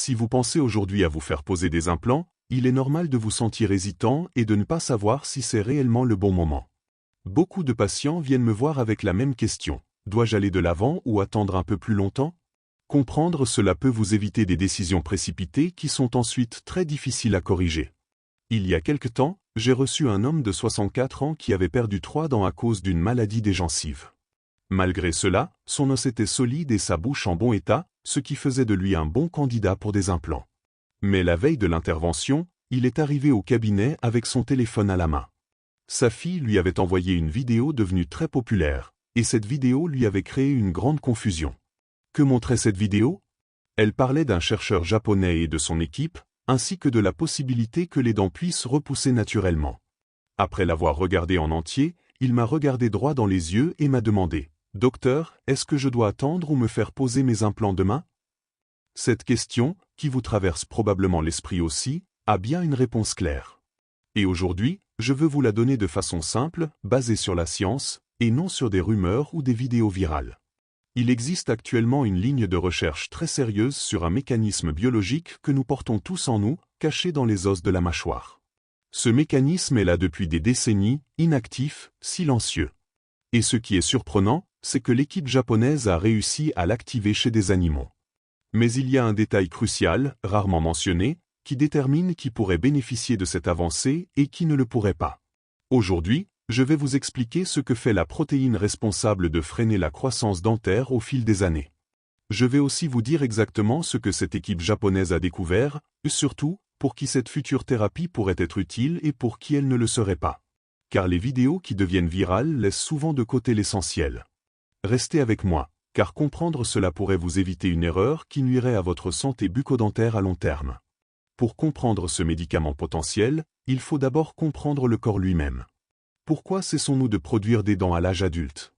Si vous pensez aujourd'hui à vous faire poser des implants, il est normal de vous sentir hésitant et de ne pas savoir si c'est réellement le bon moment. Beaucoup de patients viennent me voir avec la même question. Dois-je aller de l'avant ou attendre un peu plus longtemps? Comprendre cela peut vous éviter des décisions précipitées qui sont ensuite très difficiles à corriger. Il y a quelque temps, j'ai reçu un homme de 64 ans qui avait perdu 3 dents à cause d'une maladie des gencives. Malgré cela, son os était solide et sa bouche en bon état, ce qui faisait de lui un bon candidat pour des implants. Mais la veille de l'intervention, il est arrivé au cabinet avec son téléphone à la main. Sa fille lui avait envoyé une vidéo devenue très populaire, et cette vidéo lui avait créé une grande confusion. Que montrait cette vidéo? Elle parlait d'un chercheur japonais et de son équipe, ainsi que de la possibilité que les dents puissent repousser naturellement. Après l'avoir regardé en entier, il m'a regardé droit dans les yeux et m'a demandé « Docteur, est-ce que je dois attendre ou me faire poser mes implants demain ?» Cette question, qui vous traverse probablement l'esprit aussi, a bien une réponse claire. Et aujourd'hui, je veux vous la donner de façon simple, basée sur la science, et non sur des rumeurs ou des vidéos virales. Il existe actuellement une ligne de recherche très sérieuse sur un mécanisme biologique que nous portons tous en nous, caché dans les os de la mâchoire. Ce mécanisme est là depuis des décennies, inactif, silencieux. Et ce qui est surprenant, c'est que l'équipe japonaise a réussi à l'activer chez des animaux. Mais il y a un détail crucial, rarement mentionné, qui détermine qui pourrait bénéficier de cette avancée et qui ne le pourrait pas. Aujourd'hui, je vais vous expliquer ce que fait la protéine responsable de freiner la croissance dentaire au fil des années. Je vais aussi vous dire exactement ce que cette équipe japonaise a découvert, et surtout, pour qui cette future thérapie pourrait être utile et pour qui elle ne le serait pas. Car les vidéos qui deviennent virales laissent souvent de côté l'essentiel. Restez avec moi, car comprendre cela pourrait vous éviter une erreur qui nuirait à votre santé bucco-dentaire à long terme. Pour comprendre ce médicament potentiel, il faut d'abord comprendre le corps lui-même. Pourquoi cessons-nous de produire des dents à l'âge adulte?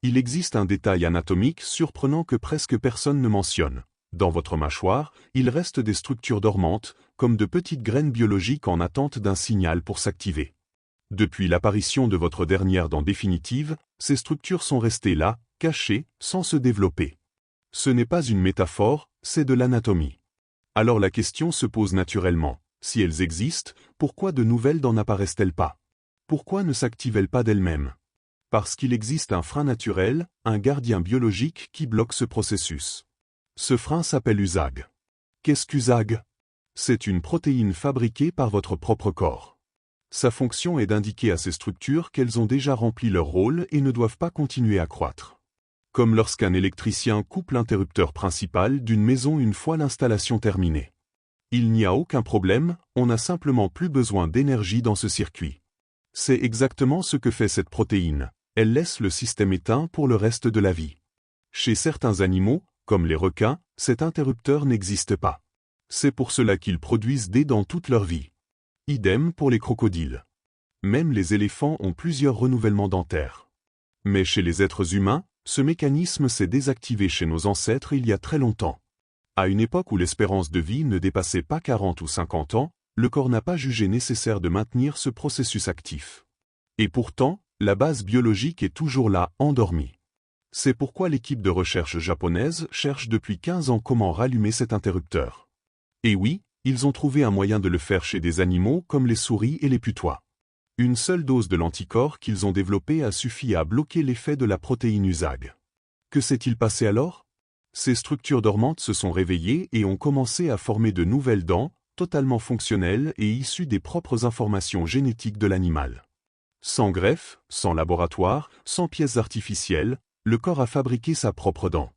Il existe un détail anatomique surprenant que presque personne ne mentionne. Dans votre mâchoire, il reste des structures dormantes, comme de petites graines biologiques en attente d'un signal pour s'activer. Depuis l'apparition de votre dernière dent définitive, ces structures sont restées là, cachées, sans se développer. Ce n'est pas une métaphore, c'est de l'anatomie. Alors la question se pose naturellement. Si elles existent, pourquoi de nouvelles dents n'apparaissent-elles pas? Pourquoi ne s'activent-elles pas d'elles-mêmes? Parce qu'il existe un frein naturel, un gardien biologique qui bloque ce processus. Ce frein s'appelle USAG. Qu'est-ce qu'USAG? C'est une protéine fabriquée par votre propre corps. Sa fonction est d'indiquer à ces structures qu'elles ont déjà rempli leur rôle et ne doivent pas continuer à croître. Comme lorsqu'un électricien coupe l'interrupteur principal d'une maison une fois l'installation terminée. Il n'y a aucun problème, on n'a simplement plus besoin d'énergie dans ce circuit. C'est exactement ce que fait cette protéine. Elle laisse le système éteint pour le reste de la vie. Chez certains animaux, comme les requins, cet interrupteur n'existe pas. C'est pour cela qu'ils produisent des dents toute leur vie. Idem pour les crocodiles. Même les éléphants ont plusieurs renouvellements dentaires. Mais chez les êtres humains, ce mécanisme s'est désactivé chez nos ancêtres il y a très longtemps. À une époque où l'espérance de vie ne dépassait pas 40 ou 50 ans, le corps n'a pas jugé nécessaire de maintenir ce processus actif. Et pourtant, la base biologique est toujours là, endormie. C'est pourquoi l'équipe de recherche japonaise cherche depuis 15 ans comment rallumer cet interrupteur. Et oui, ils ont trouvé un moyen de le faire chez des animaux comme les souris et les putois. Une seule dose de l'anticorps qu'ils ont développé a suffi à bloquer l'effet de la protéine USAG. Que s'est-il passé alors? Ces structures dormantes se sont réveillées et ont commencé à former de nouvelles dents, totalement fonctionnelles et issues des propres informations génétiques de l'animal. Sans greffe, sans laboratoire, sans pièces artificielles, le corps a fabriqué sa propre dent.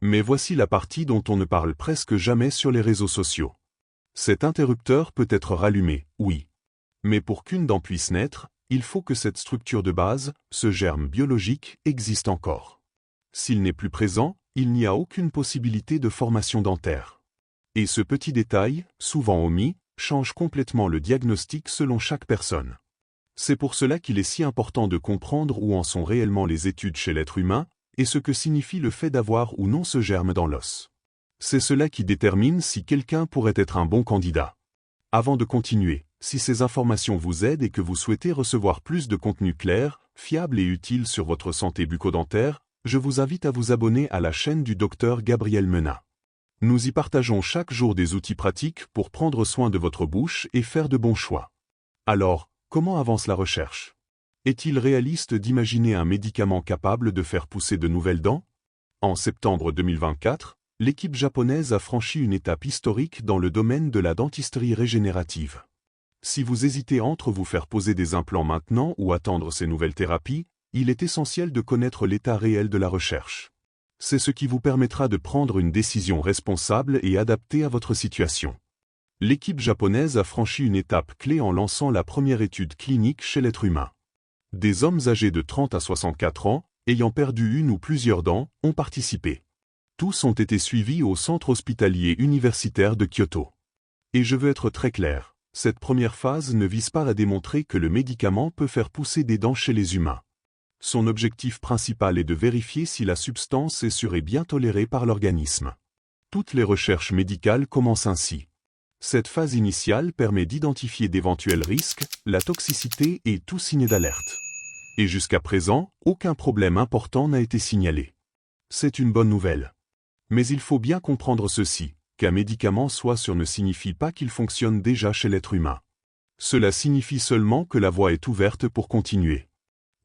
Mais voici la partie dont on ne parle presque jamais sur les réseaux sociaux. Cet interrupteur peut être rallumé, oui. Mais pour qu'une dent puisse naître, il faut que cette structure de base, ce germe biologique, existe encore. S'il n'est plus présent, il n'y a aucune possibilité de formation dentaire. Et ce petit détail, souvent omis, change complètement le diagnostic selon chaque personne. C'est pour cela qu'il est si important de comprendre où en sont réellement les études chez l'être humain, et ce que signifie le fait d'avoir ou non ce germe dans l'os. C'est cela qui détermine si quelqu'un pourrait être un bon candidat. Avant de continuer, si ces informations vous aident et que vous souhaitez recevoir plus de contenu clair, fiable et utile sur votre santé bucco-dentaire, je vous invite à vous abonner à la chaîne du Dr Gabriel Menat. Nous y partageons chaque jour des outils pratiques pour prendre soin de votre bouche et faire de bons choix. Alors, comment avance la recherche? Est-il réaliste d'imaginer un médicament capable de faire pousser de nouvelles dents? En septembre 2024, l'équipe japonaise a franchi une étape historique dans le domaine de la dentisterie régénérative. Si vous hésitez entre vous faire poser des implants maintenant ou attendre ces nouvelles thérapies, il est essentiel de connaître l'état réel de la recherche. C'est ce qui vous permettra de prendre une décision responsable et adaptée à votre situation. L'équipe japonaise a franchi une étape clé en lançant la première étude clinique chez l'être humain. Des hommes âgés de 30 à 64 ans, ayant perdu une ou plusieurs dents, ont participé. Tous ont été suivis au centre hospitalier universitaire de Kyoto. Et je veux être très clair, cette première phase ne vise pas à démontrer que le médicament peut faire pousser des dents chez les humains. Son objectif principal est de vérifier si la substance est sûre et bien tolérée par l'organisme. Toutes les recherches médicales commencent ainsi. Cette phase initiale permet d'identifier d'éventuels risques, la toxicité et tout signe d'alerte. Et jusqu'à présent, aucun problème important n'a été signalé. C'est une bonne nouvelle. Mais il faut bien comprendre ceci, qu'un médicament soit sûr ne signifie pas qu'il fonctionne déjà chez l'être humain. Cela signifie seulement que la voie est ouverte pour continuer.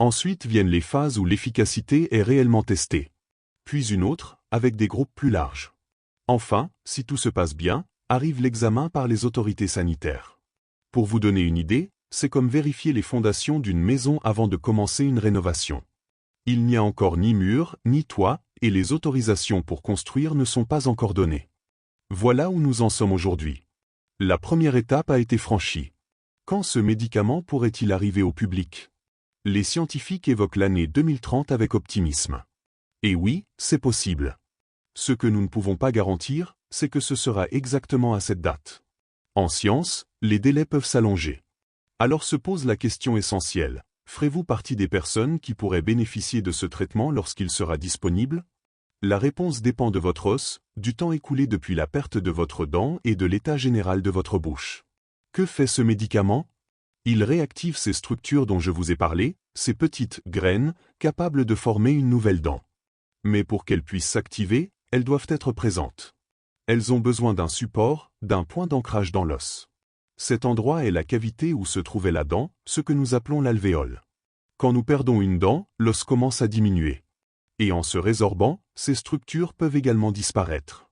Ensuite viennent les phases où l'efficacité est réellement testée. Puis une autre, avec des groupes plus larges. Enfin, si tout se passe bien, arrive l'examen par les autorités sanitaires. Pour vous donner une idée, c'est comme vérifier les fondations d'une maison avant de commencer une rénovation. Il n'y a encore ni mur, ni toit, et les autorisations pour construire ne sont pas encore données. Voilà où nous en sommes aujourd'hui. La première étape a été franchie. Quand ce médicament pourrait-il arriver au public? Les scientifiques évoquent l'année 2030 avec optimisme. Et oui, c'est possible. Ce que nous ne pouvons pas garantir, c'est que ce sera exactement à cette date. En science, les délais peuvent s'allonger. Alors se pose la question essentielle, ferez-vous partie des personnes qui pourraient bénéficier de ce traitement lorsqu'il sera disponible? La réponse dépend de votre os, du temps écoulé depuis la perte de votre dent et de l'état général de votre bouche. Que fait ce médicament? Il réactive ces structures dont je vous ai parlé, ces petites graines, capables de former une nouvelle dent. Mais pour qu'elles puissent s'activer, elles doivent être présentes. Elles ont besoin d'un support, d'un point d'ancrage dans l'os. Cet endroit est la cavité où se trouvait la dent, ce que nous appelons l'alvéole. Quand nous perdons une dent, l'os commence à diminuer. Et en se résorbant, ces structures peuvent également disparaître.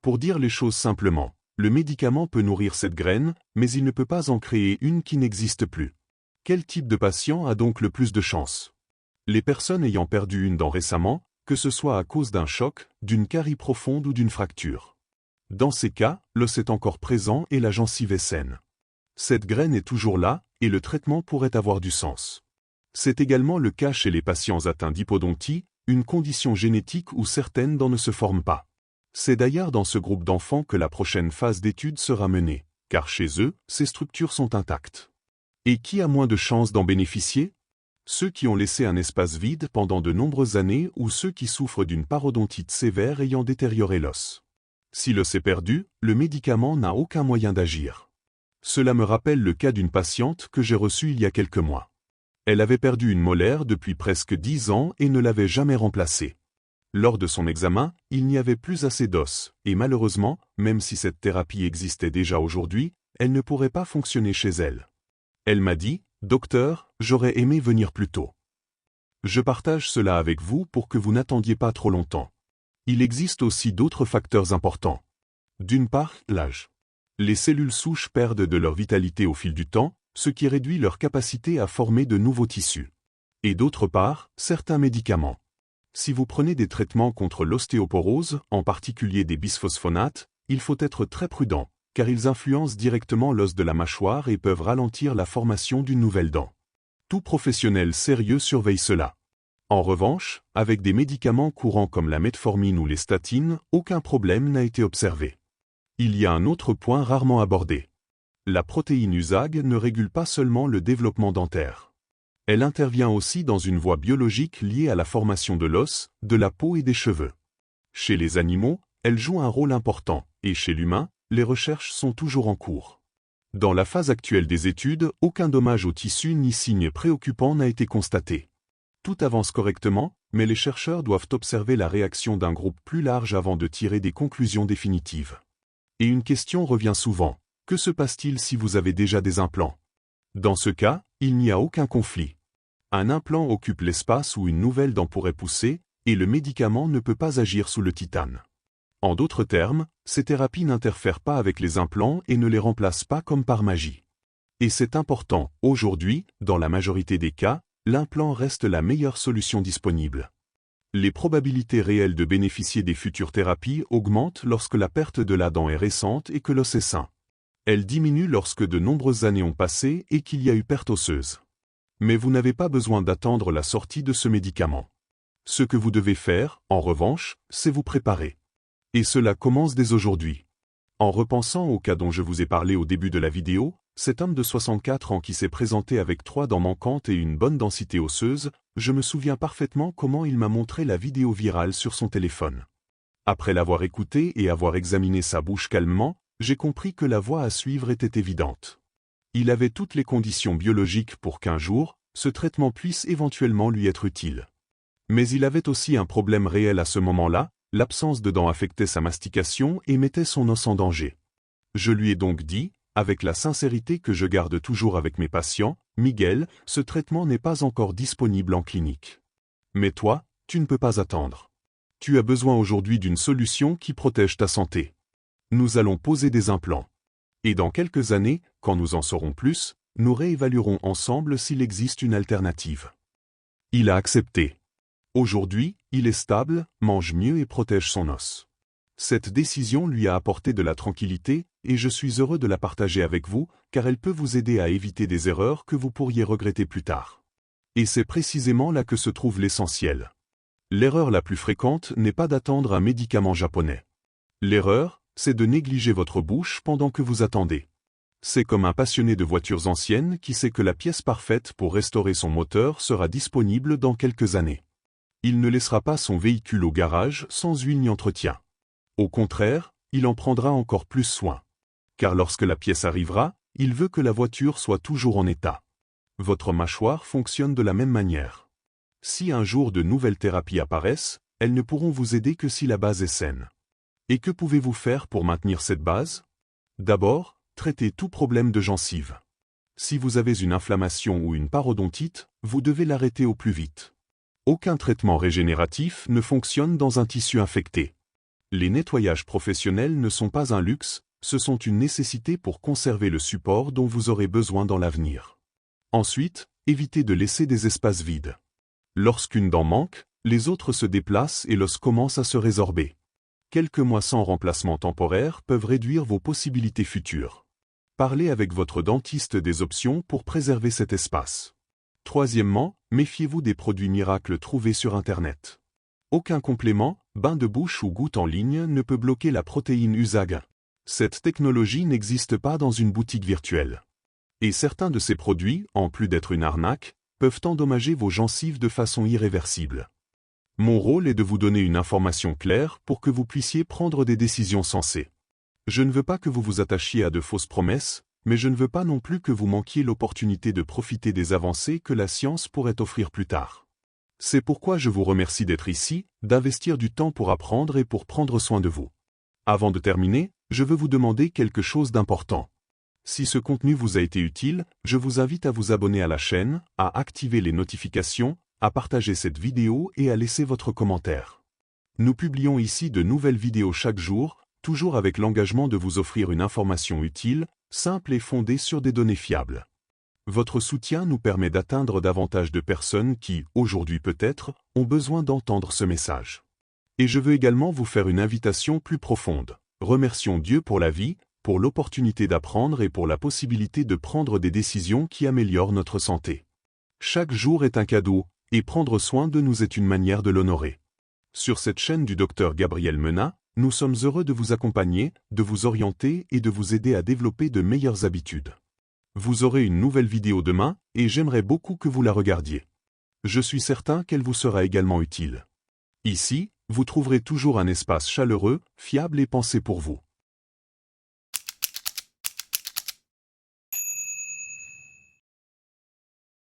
Pour dire les choses simplement, le médicament peut nourrir cette graine, mais il ne peut pas en créer une qui n'existe plus. Quel type de patient a donc le plus de chance? Les personnes ayant perdu une dent récemment, que ce soit à cause d'un choc, d'une carie profonde ou d'une fracture. Dans ces cas, l'os est encore présent et la gencive est saine. Cette graine est toujours là, et le traitement pourrait avoir du sens. C'est également le cas chez les patients atteints d'hypodontie, une condition génétique où certaines dents ne se forment pas. C'est d'ailleurs dans ce groupe d'enfants que la prochaine phase d'étude sera menée, car chez eux, ces structures sont intactes. Et qui a moins de chances d'en bénéficier? Ceux qui ont laissé un espace vide pendant de nombreuses années ou ceux qui souffrent d'une parodontite sévère ayant détérioré l'os. Si l'os est perdu, le médicament n'a aucun moyen d'agir. Cela me rappelle le cas d'une patiente que j'ai reçue il y a quelques mois. Elle avait perdu une molaire depuis presque 10 ans et ne l'avait jamais remplacée. Lors de son examen, il n'y avait plus assez d'os, et malheureusement, même si cette thérapie existait déjà aujourd'hui, elle ne pourrait pas fonctionner chez elle. Elle m'a dit, « Docteur, j'aurais aimé venir plus tôt. » Je partage cela avec vous pour que vous n'attendiez pas trop longtemps. Il existe aussi d'autres facteurs importants. D'une part, l'âge. Les cellules souches perdent de leur vitalité au fil du temps, ce qui réduit leur capacité à former de nouveaux tissus. Et d'autre part, certains médicaments. Si vous prenez des traitements contre l'ostéoporose, en particulier des bisphosphonates, il faut être très prudent, car ils influencent directement l'os de la mâchoire et peuvent ralentir la formation d'une nouvelle dent. Tout professionnel sérieux surveille cela. En revanche, avec des médicaments courants comme la metformine ou les statines, aucun problème n'a été observé. Il y a un autre point rarement abordé. La protéine USAG ne régule pas seulement le développement dentaire. Elle intervient aussi dans une voie biologique liée à la formation de l'os, de la peau et des cheveux. Chez les animaux, elle joue un rôle important, et chez l'humain, les recherches sont toujours en cours. Dans la phase actuelle des études, aucun dommage au tissu ni signe préoccupant n'a été constaté. Tout avance correctement, mais les chercheurs doivent observer la réaction d'un groupe plus large avant de tirer des conclusions définitives. Et une question revient souvent. Que se passe-t-il si vous avez déjà des implants? Dans ce cas, il n'y a aucun conflit. Un implant occupe l'espace où une nouvelle dent pourrait pousser, et le médicament ne peut pas agir sous le titane. En d'autres termes, ces thérapies n'interfèrent pas avec les implants et ne les remplacent pas comme par magie. Et c'est important, aujourd'hui, dans la majorité des cas, l'implant reste la meilleure solution disponible. Les probabilités réelles de bénéficier des futures thérapies augmentent lorsque la perte de la dent est récente et que l'os est sain. Elles diminuent lorsque de nombreuses années ont passé et qu'il y a eu perte osseuse. Mais vous n'avez pas besoin d'attendre la sortie de ce médicament. Ce que vous devez faire, en revanche, c'est vous préparer. Et cela commence dès aujourd'hui. En repensant au cas dont je vous ai parlé au début de la vidéo, cet homme de 64 ans qui s'est présenté avec 3 dents manquantes et une bonne densité osseuse, je me souviens parfaitement comment il m'a montré la vidéo virale sur son téléphone. Après l'avoir écouté et avoir examiné sa bouche calmement, j'ai compris que la voie à suivre était évidente. Il avait toutes les conditions biologiques pour qu'un jour, ce traitement puisse éventuellement lui être utile. Mais il avait aussi un problème réel à ce moment-là, l'absence de dents affectait sa mastication et mettait son os en danger. Je lui ai donc dit, avec la sincérité que je garde toujours avec mes patients, « Miguel, ce traitement n'est pas encore disponible en clinique. Mais toi, tu ne peux pas attendre. Tu as besoin aujourd'hui d'une solution qui protège ta santé. Nous allons poser des implants. Et dans quelques années, quand nous en saurons plus, nous réévaluerons ensemble s'il existe une alternative. » Il a accepté. Aujourd'hui, il est stable, mange mieux et protège son os. Cette décision lui a apporté de la tranquillité, et je suis heureux de la partager avec vous, car elle peut vous aider à éviter des erreurs que vous pourriez regretter plus tard. Et c'est précisément là que se trouve l'essentiel. L'erreur la plus fréquente n'est pas d'attendre un médicament japonais. L'erreur, c'est de négliger votre bouche pendant que vous attendez. C'est comme un passionné de voitures anciennes qui sait que la pièce parfaite pour restaurer son moteur sera disponible dans quelques années. Il ne laissera pas son véhicule au garage sans huile ni entretien. Au contraire, il en prendra encore plus soin. Car lorsque la pièce arrivera, il veut que la voiture soit toujours en état. Votre mâchoire fonctionne de la même manière. Si un jour de nouvelles thérapies apparaissent, elles ne pourront vous aider que si la base est saine. Et que pouvez-vous faire pour maintenir cette base? D'abord, traitez tout problème de gencive. Si vous avez une inflammation ou une parodontite, vous devez l'arrêter au plus vite. Aucun traitement régénératif ne fonctionne dans un tissu infecté. Les nettoyages professionnels ne sont pas un luxe, ce sont une nécessité pour conserver le support dont vous aurez besoin dans l'avenir. Ensuite, évitez de laisser des espaces vides. Lorsqu'une dent manque, les autres se déplacent et l'os commence à se résorber. Quelques mois sans remplacement temporaire peuvent réduire vos possibilités futures. Parlez avec votre dentiste des options pour préserver cet espace. Troisièmement, méfiez-vous des produits miracles trouvés sur Internet. Aucun complément, bain de bouche ou goutte en ligne ne peut bloquer la protéine USAG. Cette technologie n'existe pas dans une boutique virtuelle. Et certains de ces produits, en plus d'être une arnaque, peuvent endommager vos gencives de façon irréversible. Mon rôle est de vous donner une information claire pour que vous puissiez prendre des décisions sensées. Je ne veux pas que vous vous attachiez à de fausses promesses, mais je ne veux pas non plus que vous manquiez l'opportunité de profiter des avancées que la science pourrait offrir plus tard. C'est pourquoi je vous remercie d'être ici, d'investir du temps pour apprendre et pour prendre soin de vous. Avant de terminer, je veux vous demander quelque chose d'important. Si ce contenu vous a été utile, je vous invite à vous abonner à la chaîne, à activer les notifications, à partager cette vidéo et à laisser votre commentaire. Nous publions ici de nouvelles vidéos chaque jour, toujours avec l'engagement de vous offrir une information utile, simple et fondée sur des données fiables. Votre soutien nous permet d'atteindre davantage de personnes qui, aujourd'hui peut-être, ont besoin d'entendre ce message. Et je veux également vous faire une invitation plus profonde. Remercions Dieu pour la vie, pour l'opportunité d'apprendre et pour la possibilité de prendre des décisions qui améliorent notre santé. Chaque jour est un cadeau, et prendre soin de nous est une manière de l'honorer. Sur cette chaîne du Dr Gabriel Menat, nous sommes heureux de vous accompagner, de vous orienter et de vous aider à développer de meilleures habitudes. Vous aurez une nouvelle vidéo demain, et j'aimerais beaucoup que vous la regardiez. Je suis certain qu'elle vous sera également utile. Ici, vous trouverez toujours un espace chaleureux, fiable et pensé pour vous.